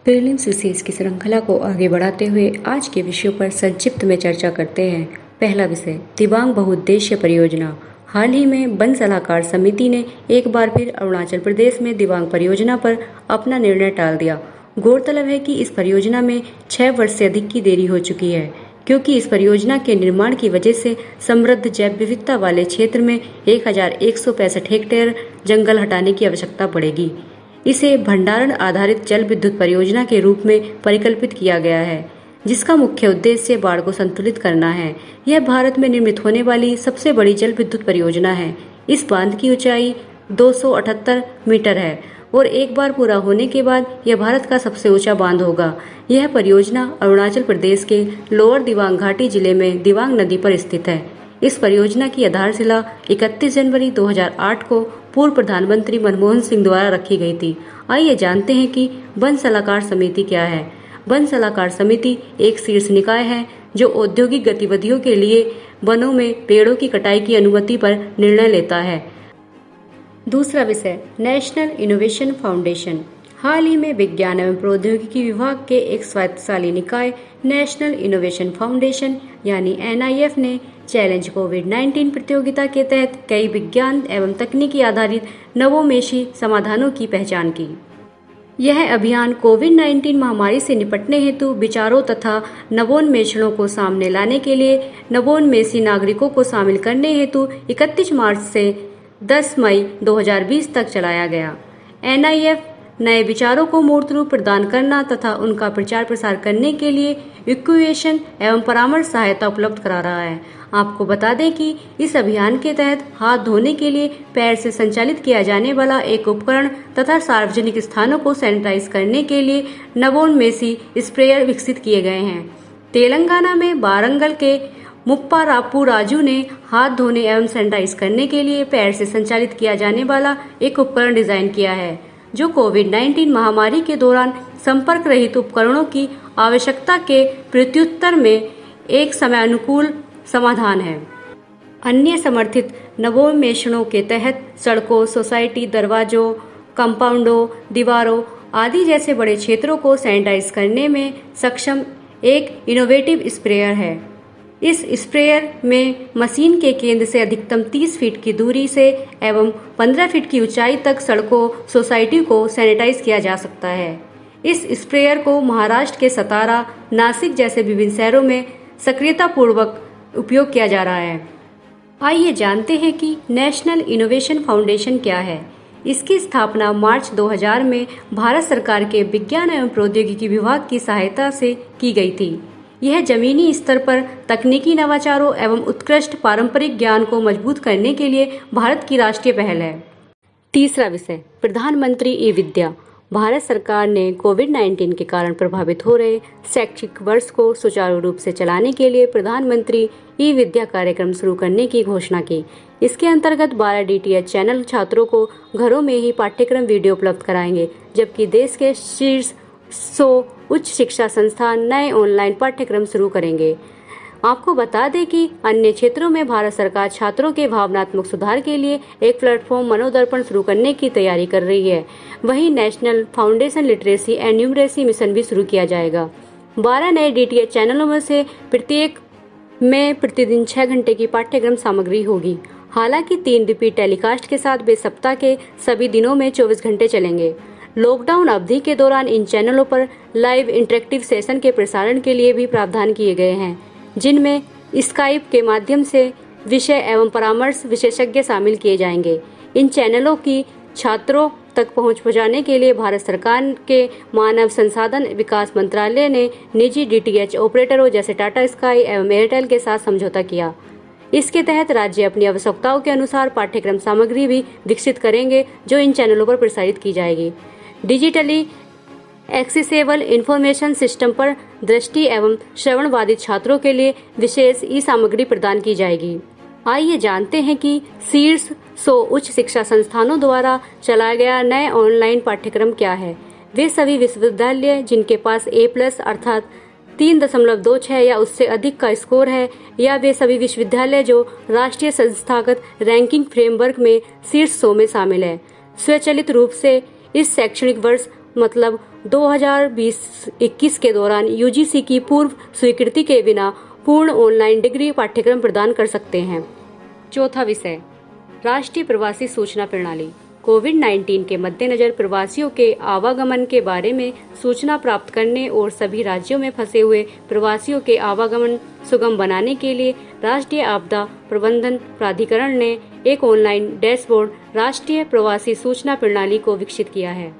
Prelims विशेष की श्रृंखला को आगे बढ़ाते हुए आज के विषयों पर संक्षिप्त में चर्चा करते हैं। पहला विषय, दिबांग बहुउद्देश्य परियोजना। हाल ही में वन सलाहकार समिति ने एक बार फिर अरुणाचल प्रदेश में दिबांग परियोजना पर अपना निर्णय टाल दिया। गौरतलब है कि इस परियोजना में 6 वर्ष से अधिक की देरी हो चुकी है, क्योंकि इस परियोजना के निर्माण की वजह से समृद्ध जैव विविधता वाले क्षेत्र में 1165 हेक्टेयर जंगल हटाने की आवश्यकता पड़ेगी। इसे भंडारण आधारित जल विद्युत परियोजना के रूप में परिकल्पित किया गया है, जिसका मुख्य उद्देश्य बाढ़ को संतुलित करना है। यह भारत में निर्मित होने वाली सबसे बड़ी जल विद्युत परियोजना है। इस बांध की ऊंचाई 278 मीटर है और एक बार पूरा होने के बाद यह भारत का सबसे ऊंचा बांध होगा। यह परियोजना अरुणाचल प्रदेश के लोअर दिबांग घाटी जिले में दिबांग नदी पर स्थित है। इस परियोजना की आधारशिला 31 जनवरी 2008 को पूर्व प्रधानमंत्री मनमोहन सिंह द्वारा रखी गई थी। आइए जानते हैं कि वन सलाहकार समिति क्या है। वन सलाहकार समिति एक शीर्ष निकाय है जो औद्योगिक गतिविधियों के लिए वनों में पेड़ों की कटाई की अनुमति पर निर्णय लेता है। दूसरा विषय, नेशनल इनोवेशन फाउंडेशन। हाल ही में विज्ञान एवं प्रौद्योगिकी विभाग के एक स्वायत्तशासी निकाय नेशनल इनोवेशन फाउंडेशन यानी NIF ने चैलेंज कोविड-19 प्रतियोगिता के तहत कई विज्ञान एवं तकनीकी आधारित नवोन्मेषी समाधानों की पहचान की। यह अभियान कोविड-19 महामारी से निपटने हेतु विचारों तथा नवोन्मेषणों को सामने लाने के लिए नवोन्मेषी नागरिकों को शामिल करने हेतु 31 मार्च से 10 मई 2020 तक चलाया गया। NIF नए विचारों को मूर्त रूप प्रदान करना तथा उनका प्रचार प्रसार करने के लिए इक्यूएशन एवं परामर्श सहायता उपलब्ध करा रहा है। आपको बता दें कि इस अभियान के तहत हाथ धोने के लिए पैर से संचालित किया जाने वाला एक उपकरण तथा सार्वजनिक स्थानों को सैनिटाइज करने के लिए नवोन्मेषी स्प्रेयर विकसित किए गए हैं। तेलंगाना में वारंगल के मुप्पारापू राजू ने हाथ धोने एवं सैनिटाइज करने के लिए पैर से संचालित किया जाने वाला एक उपकरण डिजाइन किया है, जो कोविड-19 महामारी के दौरान संपर्क रहित उपकरणों की आवश्यकता के प्रत्युत्तर में एक समयानुकूल समाधान है। अन्य समर्थित नवोन्मेषणों के तहत सड़कों, सोसाइटी, दरवाजों, कंपाउंडों, दीवारों आदि जैसे बड़े क्षेत्रों को सैनिटाइज करने में सक्षम एक इनोवेटिव स्प्रेयर है। इस स्प्रेयर में मशीन के केंद्र से अधिकतम 30 फीट की दूरी से एवं 15 फीट की ऊंचाई तक सड़कों, सोसाइटी को सैनिटाइज किया जा सकता है। इस स्प्रेयर को महाराष्ट्र के सतारा, नासिक जैसे विभिन्न शहरों में सक्रियतापूर्वक उपयोग किया जा रहा है। आइए जानते हैं कि नेशनल इनोवेशन फाउंडेशन क्या है। इसकी स्थापना मार्च 2000 में भारत सरकार के विज्ञान एवं प्रौद्योगिकी विभाग की सहायता से की गई थी। यह जमीनी स्तर पर तकनीकी नवाचारों एवं उत्कृष्ट पारंपरिक ज्ञान को मजबूत करने के लिए भारत की राष्ट्रीय पहल है। तीसरा विषय, प्रधानमंत्री ई-विद्या। भारत सरकार ने कोविड-19 के कारण प्रभावित हो रहे शैक्षिक वर्ष को सुचारू रूप से चलाने के लिए प्रधानमंत्री ई-विद्या कार्यक्रम शुरू करने की घोषणा की। इसके अंतर्गत 12 DTH चैनल छात्रों को घरों में ही पाठ्यक्रम वीडियो उपलब्ध कराएंगे, जबकि देश के शीर्ष 100 उच्च शिक्षा संस्थान नए ऑनलाइन पाठ्यक्रम शुरू करेंगे। आपको बता दें कि अन्य क्षेत्रों में भारत सरकार छात्रों के भावनात्मक सुधार के लिए एक प्लेटफॉर्म मनोदर्पण शुरू करने की तैयारी कर रही है। वहीं national foundation literacy and numeracy mission भी शुरू किया जाएगा। 12 नए DTH चैनलों में से प्रत्येक में प्रतिदिन 6 घंटे की पाठ्यक्रम सामग्री होगी। हालांकि 3 रिपीट टेलीकास्ट के साथ वे सप्ताह के सभी दिनों में 24 घंटे चलेंगे। लॉकडाउन अवधि के दौरान इन चैनलों पर लाइव इंटरेक्टिव सेशन के प्रसारण के लिए भी प्रावधान किए गए हैं, जिनमें स्काइप के माध्यम से विषय एवं परामर्श विशेषज्ञ शामिल किए जाएंगे। इन चैनलों की छात्रों तक पहुंच पहुंचाने के लिए भारत सरकार के मानव संसाधन विकास मंत्रालय ने निजी DTH ऑपरेटरों जैसे टाटा स्काई एवं एयरटेल के साथ समझौता किया। इसके तहत राज्य अपनी आवश्यकताओं के अनुसार पाठ्यक्रम सामग्री भी विकसित करेंगे, जो इन चैनलों पर प्रसारित की जाएगी। डिजिटली एक्सेसिबल इंफॉर्मेशन सिस्टम पर दृष्टि एवं श्रवण बाधित छात्रों के लिए विशेष सामग्री प्रदान की जाएगी। आइए जानते हैं कि शीर्ष 100 उच्च शिक्षा संस्थानों द्वारा चलाया गया नए ऑनलाइन पाठ्यक्रम क्या है। वे सभी विश्वविद्यालय जिनके पास A+ अर्थात 3.26 या उससे अधिक का स्कोर है, या वे सभी विश्वविद्यालय जो राष्ट्रीय संस्थागत रैंकिंग फ्रेमवर्क में शीर्ष 100 में शामिल है। स्वचालित रूप से इस शैक्षणिक वर्ष मतलब 2020-21 के दौरान यूजीसी की पूर्व स्वीकृति के बिना पूर्ण ऑनलाइन डिग्री पाठ्यक्रम प्रदान कर सकते हैं। चौथा विषय, राष्ट्रीय प्रवासी सूचना प्रणाली। कोविड-19 के मद्देनजर प्रवासियों के आवागमन के बारे में सूचना प्राप्त करने और सभी राज्यों में फंसे हुए प्रवासियों के आवागमन सुगम बनाने के लिए राष्ट्रीय आपदा प्रबंधन प्राधिकरण ने एक ऑनलाइन डैशबोर्ड राष्ट्रीय प्रवासी सूचना प्रणाली को विकसित किया है।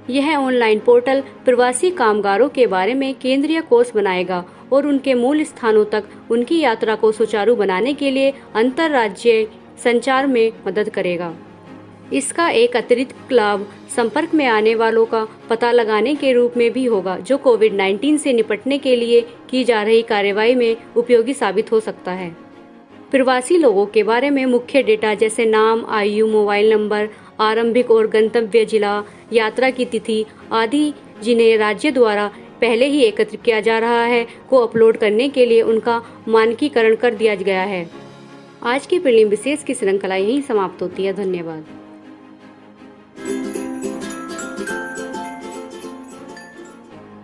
यह ऑनलाइन पोर्टल प्रवासी कामगारों के बारे में केंद्रीय कोष बनाएगा और उनके मूल स्थानों तक उनकी यात्रा को सुचारू बनाने के लिए अंतर्राज्यीय संचार में मदद करेगा। इसका एक अतिरिक्त लाभ संपर्क में आने वालों का पता लगाने के रूप में भी होगा, जो कोविड-19 से निपटने के लिए की जा रही कार्रवाई में उपयोगी साबित हो सकता है। प्रवासी लोगों के बारे में मुख्य डेटा जैसे नाम, आयु, मोबाइल नंबर, आरंभिक और गंतव्य जिला, यात्रा की तिथि आदि, जिन्हें राज्य द्वारा पहले ही एकत्र किया जा रहा है, को अपलोड करने के लिए उनका मानकीकरण कर दिया गया है। आज की प्रीलिम विशेष की श्रृंखला यहीं समाप्त होती है। धन्यवाद।